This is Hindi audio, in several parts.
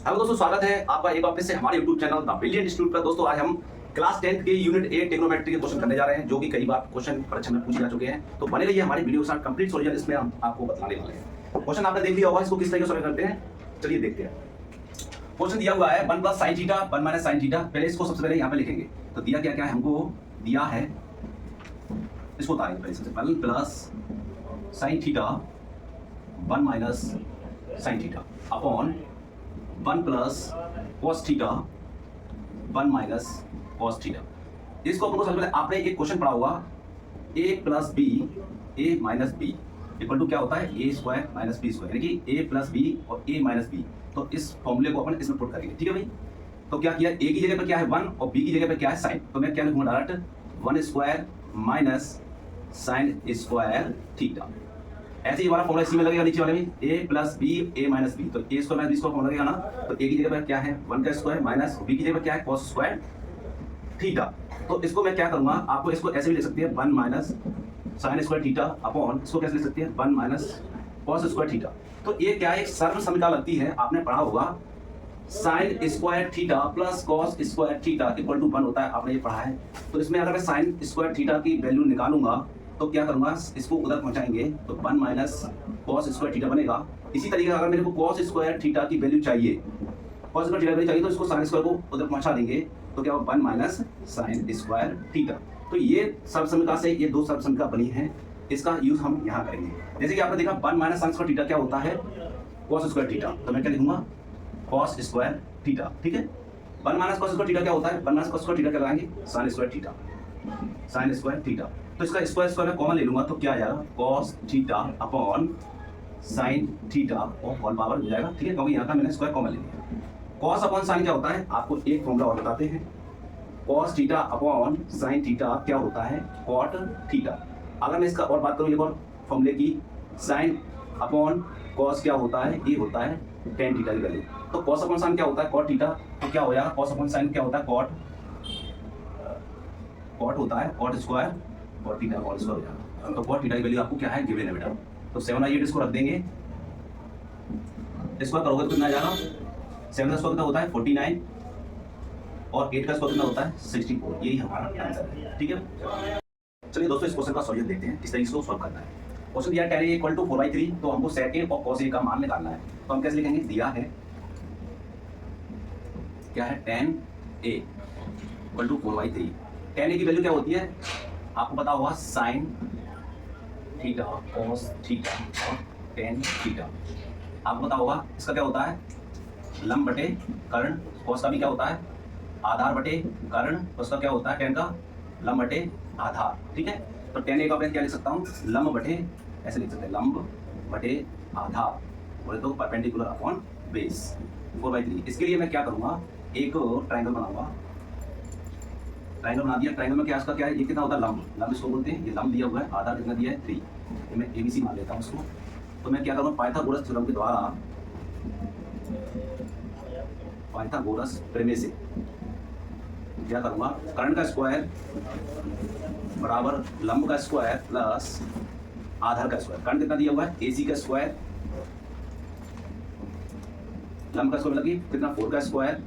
हेलो दोस्तों, स्वागत है आपका एक बार फिर से हमारे YouTube channel the brilliant institute पर। दोस्तों आज हम क्लास 10th के यूनिट 8 ट्रिग्नोमेट्री के क्वेश्चन करने जा रहे हैं, जो कि कई बार क्वेश्चन परीक्षा में पूछे जा चुके हैं। तो बने रहिए हमारी वीडियो के साथ, कंप्लीट सॉल्यूशन इसमें हम आपको बताने वाले हैं। क्वेश्चन आपने देख लिया होगा, इसको किस तरीके से सॉल्व करते हैं चलिए देखते हैं। क्वेश्चन दिया हुआ है 1 + sin थीटा 1 - sin थीटा। पहले इसको सबसे पहले यहाँ पे लिखेंगे। तो दिया क्या क्या है हमको, दिया है, इसको उतारेंगे पहले सबसे पहले, 1 + sin theta 1 - sin theta upon 1 + cos theta 1 - cos theta. इसको अपन को समझ में, आपने एक क्वेश्चन पढ़ा होगा a + b a - b equal to क्या होता है, a² - b², यानी कि a + b और a - b। तो इस फॉर्मूले को अपन इसमें पुट करेंगे, ठीक है भाई। तो क्या किया, a की जगह पर क्या है 1 और b की जगह पर क्या है sin। तो मैं क्या लिखूंगा डायरेक्ट 1² - sin² थीटा। ऐसे ही हमारा फॉर्मूला इसी में लगेगा, नीचे वाले में a + b a - b। तो a² - b² फॉर्मूला लगेगा ना। तो a की जगह पर क्या है 1 का स्क्वायर माइनस b की जगह पर क्या है cos² थीटा। तो इसको मैं क्या करूंगा, आपको इसको ऐसे भी लिख सकते हैं 1 - sin² थीटा अपॉन, इसको कैसे लिख सकते हैं 1 - cos² थीटा। तो ये क्या है, एक सर्व समीकरण लगती है, आपने पढ़ा होगा sin² theta plus cos² theta equal to 1 होता है, आपने ये पढ़ा है। तो इसमें अगर मैं sin² थीटा की वैल्यू निकालूंगा तो क्या करूंगा, इसको उधर पहुंचाएंगे तो 1 - cos² थीटा बनेगा। इसी तरीके अगर मेरे को cos² थीटा की वैल्यू चाहिए, cos² थीटा की वैल्यू चाहिए, तो इसको sin² को उधर पहुंचा देंगे तो क्या होगा 1 - sin² थीटा। तो ये सर्व समीकरण से ये दो सर्व समीकरण बनी है, इसका यूज हम यहाँ करेंगे। जैसे कि आपने देखा 1 - sin² थीटा क्या होता है cos² थीटा। तो मैं क्या लिखूंगा cos² थीटा, ठीक है। 1 - cos² थीटा क्या होता है, 1 - cos² थीटा क्या लगाएंगे sin² थीटा, sin² थीटा। तो इसका स्क्वायर मैं कॉमन ले लूंगा तो क्या आ जाएगा cos theta upon sin theta और होल पावर हो जाएगा, ठीक है, क्योंकि यहाँ का मैंने स्क्वायर कॉमन ले लिया। cos अपॉन sin क्या होता है, आपको एक फॉर्मूला और बताते हैं। cos theta upon sin theta क्या होता है cot थीटा। अगर मैं इसका और बात करूँ एक और फॉर्मूले की, sin अपॉन cos क्या होता है, ये होता है tan थीटा की वैल्यू। तो cos अपॉन sin क्या होता है cot थीटा। तो क्या हो जाएगा cos अपॉन sin क्या होता है cot होता है cot² cot theta whole square हो जाएगा। तो cot थीटा की वैल्यू आपको क्या है, गिवन है बेटा। तो 7 और 8 इसको रख देंगे, इसको करोगे तो कितना आ जाएगा, 7 का स्क्वायर कितना होता है 49 और 8 का स्क्वायर कितना होता है 64। यही हमारा आंसर है, ठीक है। चलिए दोस्तों, इस क्वेश्चन का सॉल्यूशन देखते हैं, किस तरीके से सॉल्व करना है। क्वेश्चन दिया tan a = 4/3, तो हमको sec a और cos a का मान निकालना है। तो हम कैसे लिखेंगे, दिया है क्या है tan a = 4/3। tan a की वैल्यू क्या होती है, आपको पता होगा sin थीटा cos थीटा और tan थीटा। आपको पता होगा इसका क्या होता है लंब बटे कर्ण, cos का भी क्या होता है आधार बटे कर्ण, उसका क्या होता है tan का लंब बटे आधार, ठीक है। तो tan a का मैं क्या लिख सकता हूँ, लंब बटे, ऐसे लिख सकते हैं लंब बटे आधार, बोले तो परपेंडिकुलर अपॉन बेस 4/3। इसके लिए मैं क्या करूँगा, एक ट्रायंगल बनाऊंगा। ट्रायंगल बना दिया, ट्रायंगल में क्या इसका क्या है, ये कितना होता है लंब, लंब इसको बोलते हैं। ये लंब दिया हुआ है, आधार कितना दिया है 3, ये मैं ABC मान लेता हूँ इसको। तो मैं क्या करूँगा, पाइथागोरस थ्योरम के द्वारा, पाइथागोरस प्रमेय से क्या करूँगा, कर्ण का स्क्वायर बराबर लंब का स्क्वायर प्लस आधार का स्क्वायर। कर्ण कितना दिया हुआ है AC का स्क्वायर, लंब का स्क्वायर लगी कितना 4 का स्क्वायर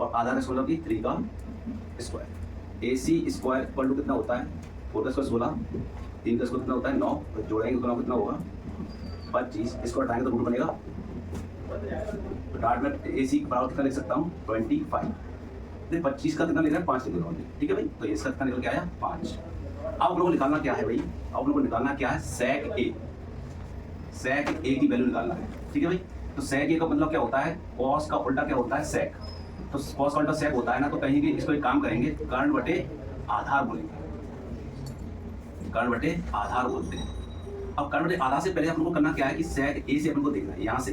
और आधार का स्क्वायर लगी 3 का square. AC square equal to कितना होता है 4 का स्क्वायर 16, 3 का स्क्वायर कितना होता है 9, तो जोड़ेंगे तो कितना होगा 25। इसको हटाएंगे तो रूट बनेगा। तो डार्ट में AC बराबर कितना लिख सकता हूँ 25। 25 का कितना लिख रहा है 5 लिख रहा हूँ, ठीक है भाई। तो इसका कितना निकल के आया 5। अब हम लोग को निकालना क्या है भाई, अब हम लोग को निकालना क्या है sec a, sec a की वैल्यू निकालना है, ठीक है भाई। तो sec a का मतलब क्या होता है, cos का उल्टा क्या होता है sec। तो cos का उल्टा sec होता है ना, तो कहीं भी इसको एक काम करेंगे, कर्ण बटे आधार बोलेंगे, कर्ण बटे आधार बोलते हैं। अब कर्ण बटे आधार से पहले हम लोग को करना क्या है कि sec a से अपन को देखना है यहाँ से,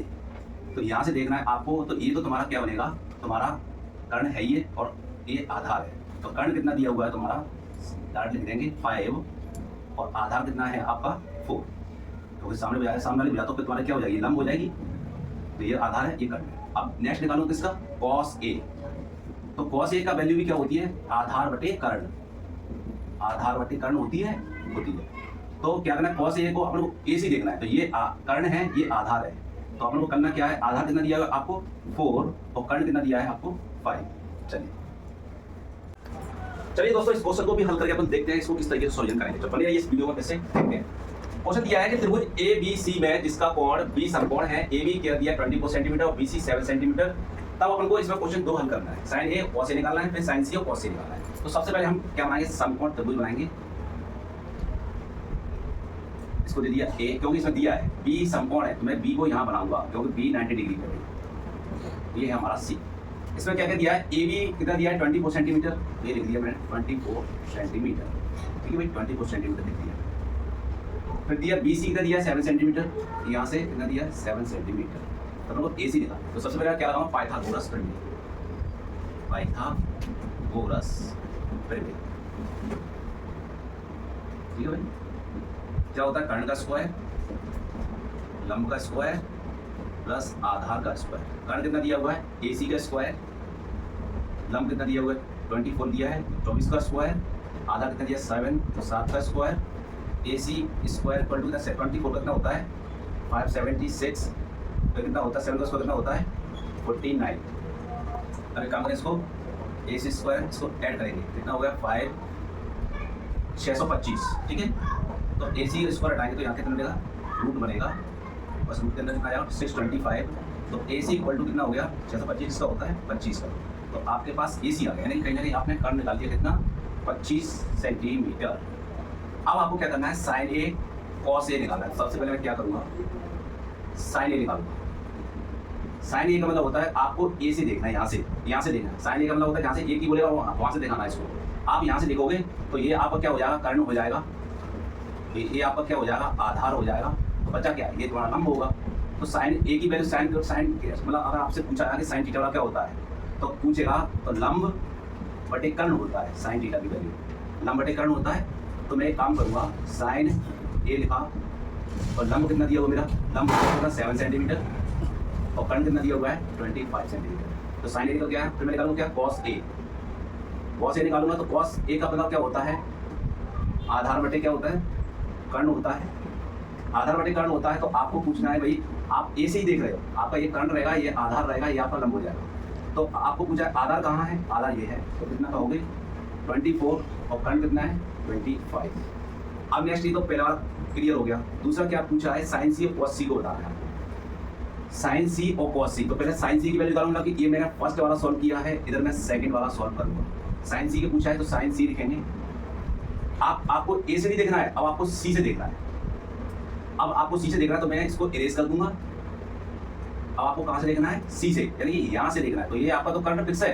तो यहाँ से देखना है आपको। तो ये तो तुम्हारा क्या बनेगा, तुम्हारा कर्ण है ये और ये आधार है। तो कर्ण कितना दिया हुआ है तुम्हारा, डायरेक्ट लिख देंगे 5 और आधार कितना है आपका 4। तो सामने बजाय सामने वाले बजा तो फिर तुम्हारा क्या हो जाएगी, लंब हो जाएगी। तो ये आधार है, ये कर्ण है। अब नेक्स्ट निकालूं किसका, cos a। तो cos a का वैल्यू भी क्या होती है आधार बटे कर्ण, आधार बटे कर्ण होती है। तो क्या करना है, cos a को अपन को AC देखना है। तो ये कर्ण है, ये आधार है, तो अपन को करना क्या है, आधार कितना दिया है आपको 4 और करंट कितना दिया है आपको 5। चलिए दोस्तों, इस क्वेश्चन को भी हल करके अपन देखते हैं इसको किस तरीके से सॉल्यूशन करेंगे। तो बने इस वीडियो में कैसे देखते हैं। क्वेश्चन दिया है कि त्रिभुज ABC में जिसका कोण B समकोण है, AB क्या दिया 24 सेंटीमीटर और BC 7 सेंटीमीटर। तब अपन को इसमें क्वेश्चन 2 हल करना है, sin A cos A निकालना है, फिर sin C और cos C निकालना है। तो सबसे पहले हम क्या बनाएंगे, समकोण त्रिभुज बनाएंगे। इसको दे दिया A, क्योंकि इसमें दिया है B समकोण है, तो मैं B को यहाँ बनाऊंगा क्योंकि B 90 डिग्री पे है। ये है हमारा C। इसमें क्या क्या दिया है, AB कितना दिया है 24 सेंटीमीटर, ये लिख दिया मैंने 24 सेंटीमीटर, ठीक है भाई 24 सेंटीमीटर लिख दिया। फिर दिया BC कितना दिया 7 सेंटीमीटर, यहाँ से कितना दिया 7 सेंटीमीटर। तो हम लोग AC निकाला, तो सबसे पहले क्या लगाऊंगा, पाइथागोरस प्रमेय। पाइथागोरस प्रमेय, ठीक है भाई। क्या होता है, कर्ण का स्क्वायर, लंब का स्क्वायर प्लस आधार का स्क्वायर। कर्ण कितना दिया हुआ है AC का स्क्वायर, लंब कितना दिया हुआ है 24 दिया है, 24 का स्क्वायर, आधार कितना दिया 7 तो 7 का square. AC square equal to 24 कितना होता है 576, तो कितना होता है 7 का स्क्वायर कितना होता है 49। अरे काम करें इसको, AC स्क्वायर इसको ऐड करेंगे, कितना हो गया 625, ठीक है। तो AC स्क्वायर हटाएंगे तो यहाँ कितना मिलेगा, रूट बनेगा, बस रूट के अंदर कितना आएगा 625। तो AC इक्वल टू कितना हो गया 625 का होता है 25 का। तो आपके पास AC आ गया, यानी कहीं ना कहीं आपने कर्ण निकाल दिया कितना 25 सेंटीमीटर। अब आपको क्या करना है, sin A cos A निकालना है। सबसे पहले मैं क्या करूँगा, sin A निकालूंगा। sin A का मतलब होता है आपको A से देखना है, यहाँ से देखना है। sin A का मतलब होता है जहाँ से A की बोलेगा वहाँ से दिखाना है इसको। आप यहाँ से देखोगे तो ये आपका क्या हो जाएगा, कर्ण हो जाएगा, ये आपका क्या हो जाएगा, आधार हो जाएगा। तो बचा क्या, ये तुम्हारा लंब होगा। तो sin A की वैल्यू sin मतलब अगर आपसे पूछा है कि sin थीटा क्या होता है, तो पूछेगा तो लंब बटे कर्ण होता है। sin थीटा की वैल्यू लंब बटे कर्ण होता है। तो मैं एक काम करूँगा, sin A लिखा और लंब कितना दिया हुआ मेरा, लंब होगा 7 सेंटीमीटर और कर्ण कितना दिया हुआ है 25 सेंटीमीटर। तो sin A निकल गया है। फिर मैं निकालूंगा क्या, cos A निकालूंगा। तो cos A का मतलब क्या होता है, आधार बटे क्या होता है, कर्ण होता है। आधार बटे कर्ण होता है। तो आपको पूछना है भाई, आप A से ही देख रहे हो, आपका ये कर्ण रहेगा, ये आधार रहेगा, ये आपका लंब हो जाएगा। तो आपको पूछा है आधार कहाँ है, आधार ये है, तो कितना कहोगे 24 और कर्ण कितना है 25। अब नेक्स्ट ये तो पहला क्लियर हो गया। दूसरा क्या पूछा है, sin C और cos C को बताना है। sin C और cos C, तो पहले sin C की वैल्यू निकालूंगा कि ये मैंने फर्स्ट वाला सॉल्व किया है, इधर मैं सेकंड वाला सॉल्व करूंगा। sin C के पूछा है तो sin C लिखेंगे। आपको A से नहीं देखना है, अब आपको C से देखना है। अब आपको C से देखना है तो मैं इसको इरेज कर दूंगा। अब आपको कहाँ से देखना है, C से, यानी कि यहाँ से देखना है। तो ये आपका तो कर्ण फिक्स है,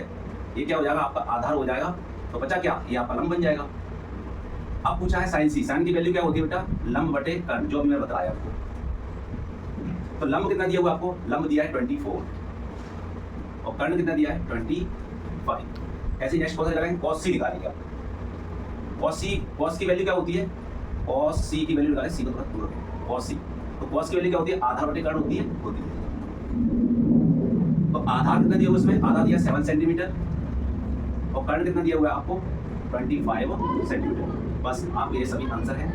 ये क्या हो जाएगा आपका आधार हो जाएगा। तो बचा क्या, ये आपका लंब बन जाएगा। अब पूछा है sin C, sin की वैल्यू क्या होती है बेटा, लंब बटे कर्ण, जो मैं बताया आपको। तो लंब कितना दिया हुआ आपको, लंब दिया है 24 और कर्ण कितना दिया है 25। ऐसे नेक्स्ट क्वेश्चन करेंगे, cos C निकालेंगे। cos की वैल्यू क्या होती है, cos C की वैल्यू निकालें, C को थोड़ा दूर रखें, cos C। तो cos की वैल्यू क्या होती है, आधार बटे कर्ण होती है। तो आधार कितना दिया हुआ इसमें, आधार दिया 7 सेंटीमीटर और कर्ण कितना दिया हुआ है आपको 25 सेंटीमीटर। बस आपके ये सभी आंसर हैं।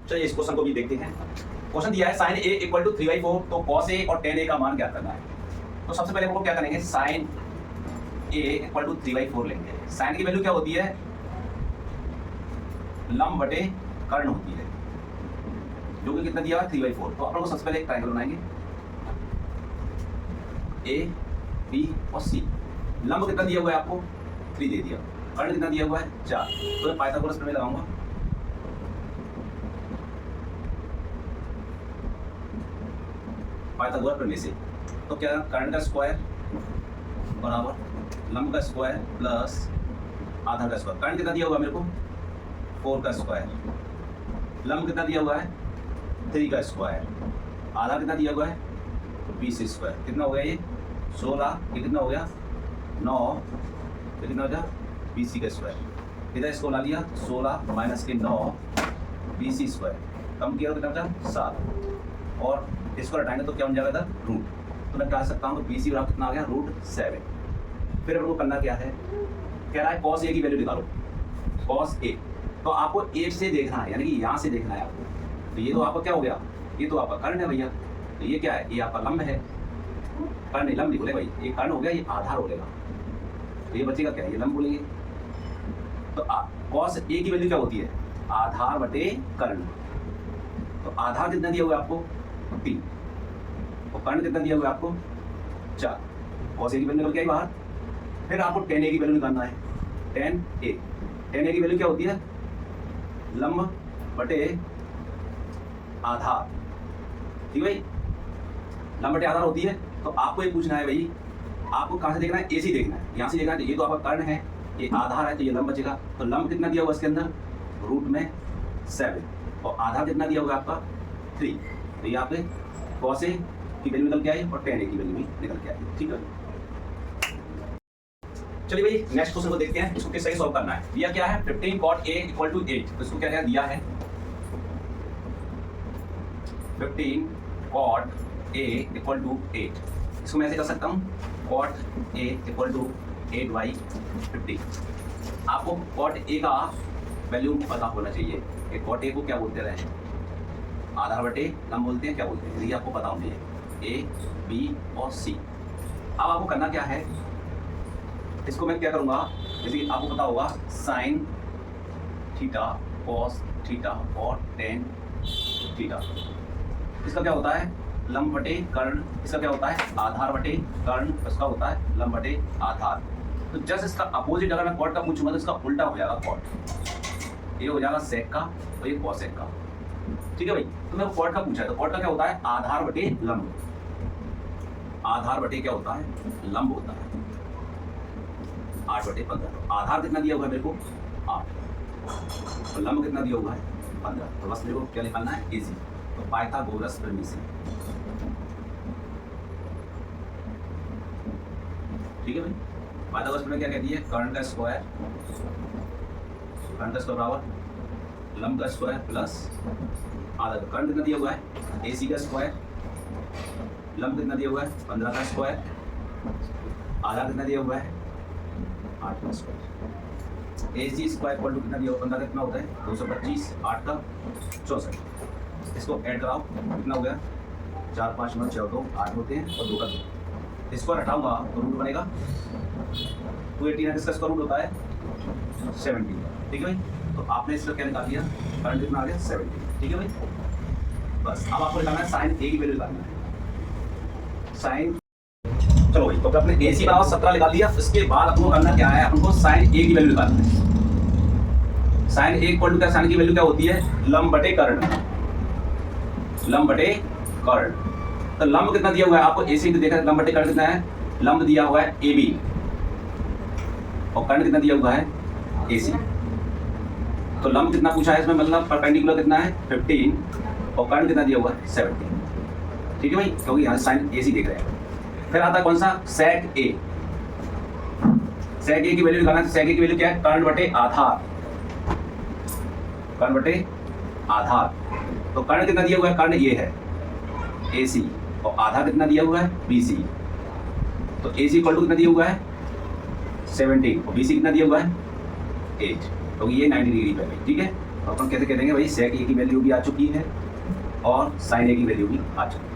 चलिए इस क्वेश्चन को भी देखते हैं। क्वेश्चन दिया है sin A इक्वल टू 3/4, तो cos A और tan A का मान ज्ञात करना है। तो सबसे पहले हम लोग क्या करेंगे, sin A इक्वल टू 3/4 लेंगे। sin की वैल्यू क्या होती है, लंब बटे कर्ण होती है, जो कि कितना दिया है 3/4। तो अपन को सबसे पहले एक ट्रायंगल बनाएंगे, A B और C। लंब कितना दिया हुआ है आपको 3 दे दिया, कर्ण कितना दिया हुआ है 4। तो मैं पाइथागोरस प्रमेय लगाऊंगा। पाइथागोरस प्रमेय से तो क्या, कर्ण का स्क्वायर बराबर लंब का स्क्वायर प्लस आधार का स्क्वायर। कर्ण कितना दिया हुआ है मेरे को 4 का स्क्वायर, लंब कितना दिया हुआ है 3 का स्क्वायर, आधार कितना दिया हुआ है 20 स्क्वायर। कितना हो गया ये 16, ये कितना हो गया 9, तो कितना हो गया 20 का स्क्वायर। इधर इसको ला लिया 16 माइनस के 9 20 स्क्वायर, कम किया तो कितना बचा 7, और इसको हटाएंगे तो क्या बन जाएगा इधर रूट। तो मैं कह सकता हूँ तो BC बराबर कितना आ गया √7। फिर हमको करना क्या है, कह रहा है cos A की वैल्यू निकालो, cos A। तो आपको A से देखना है, यानी कि यहाँ से देखना है आपको। तो ये तो आपका क्या हो गया, ये तो आपका कर्ण है भैया, तो ये क्या है, ये आपका लंब है, कर्ण नहीं लंब नहीं बोले भाई, ये कर्ण हो गया, ये आधार हो गया, तो ये बचेगा क्या, ये लंब बोलेंगे। तो कॉस ए की वैल्यू क्या होती है, आधार बटे कर्ण। तो आधार कितना दिया हुआ है आपको 3, और कर्ण कितना दिया हुआ है आपको 4। कॉस ए की वैल्यू निकल के आई बाहर। फिर आपको tan ए की वैल्यू निकालना है, tan ए की वैल्यू क्या होती है, लंब बटे आधार, ठीक है भाई, लंब बटे आधार होती है। तो आपको ये पूछना है भाई, आपको कहाँ से देखना है, ए सी देखना है, यहाँ से देखना है। तो ये तो आपका कर्ण है, ये आधार है, तो ये लंब बचेगा। तो लंब कितना दिया हुआ इसके अंदर, रूट में 7, और आधार कितना दिया हुआ आपका 3। तो ये आपके कॉस ए की वैल्यू निकल के आई और tan ए की वैल्यू भी निकल के आई, ठीक है। चलिए भाई नेक्स्ट क्वेश्चन को देखते हैं, इसको किस तरह सॉल्व करना है। दिया क्या है 15 cot a इक्वल टू 8। तो इसको क्या दिया है 15 cot a इक्वल टू 8। इसको मैं ऐसे कर सकता हूँ cot a इक्वल टू 8/15। आपको cot a का वैल्यू पता होना चाहिए कि cot a को क्या बोलते रहे, आधार बटे लंब बोलते हैं, क्या बोलते हैं, ये आपको पता होना चाहिए, a b और c। अब आपको करना क्या है, इसको मैं क्या करूँगा, जैसे कि आपको पता होगा साइन थीटा, कॉस थीटा और टेन थीटा। इसका क्या होता है लंब बटे कर्ण, इसका क्या होता है आधार बटे कर्ण, इसका होता है लंब बटे आधार। तो जस्ट इसका अपोजिट अगर मैं कॉट का पूछूंगा तो इसका उल्टा हो जाएगा कॉट, ये हो जाएगा सेक का और ये कॉसेक का, ठीक है भाई। तो मैं कॉट का पूछा है, तो कॉट का क्या होता है आधार बटे लंब, आधार बटे क्या होता है लंब होता है 8/15। आधार कितना दिया हुआ है मेरे को 8, और लंब कितना दिया हुआ है 15। तो बस मेरे को क्या निकालना है इजी, तो पाइथागोरस प्रमेय, ठीक है भाई। पाइथागोरस प्रमेय क्या कहती है, कर्ण का स्क्वायर बराबर लंब का स्क्वायर प्लस आधा। कर्ण कितना दिया हुआ है AC का स्क्वायर, लंब कितना दिया हुआ है 15 का स्क्वायर, आधा कितना दिया हुआ है 8 का square. AC square equal to कितना दिया हुआ 15 कितना होता है 225, 8 का 64। इसको ऐड कराओ कितना हो गया 4 5 9 6 2 8 होते हैं और 2 का 2। इसको हटाऊंगा तो रूट बनेगा 218 है, इसका स्क्वायर रूट होता है 17, ठीक है भाई। तो आपने इसका क्या निकाल दिया करंट कितना आ गया 17, ठीक है भाई। बस अब आपको निकालना है साइन ए की वैल्यू निकालना है, साइन। चलो भाई, तो अपने AC बराबर 17 निकाल दिया। इसके बाद आपको करना क्या है, आपको साइन A की वैल्यू निकालना है। साइन A इक्वल टू क्या, साइन की वैल्यू क्या होती है लंब बटे कर्ण, लंब बटे कर्ण। तो लंब कितना दिया हुआ है आपको AC देखा, लंब बटे कर्ण कितना है, लंब दिया हुआ है AB और कर्ण कितना दिया हुआ है AC। तो लंब कितना पूछा है इसमें, मतलब परपेंडिकुलर कितना है 15 और कर्ण कितना दिया हुआ है 17, ठीक है भाई, क्योंकि यहाँ साइन AC देख रहे हैं। फिर आता है कौन सा सेक ए, सेक ए की वैल्यू निकालना है। सेक ए की वैल्यू क्या है कर्ण बटे आधार, कर्ण बटे आधार। तो कर्ण कितना दिया हुआ है, कर्ण ये है AC और आधार कितना दिया हुआ है BC। तो AC इक्वल टू कितना दिया हुआ है 17 और BC कितना दिया हुआ है 8, तो ये 90 डिग्री पे है, ठीक है। तो अपन कैसे कह देंगे भाई सेक ए की वैल्यू भी आ चुकी है और साइन ए की वैल्यू भी आ चुकी है।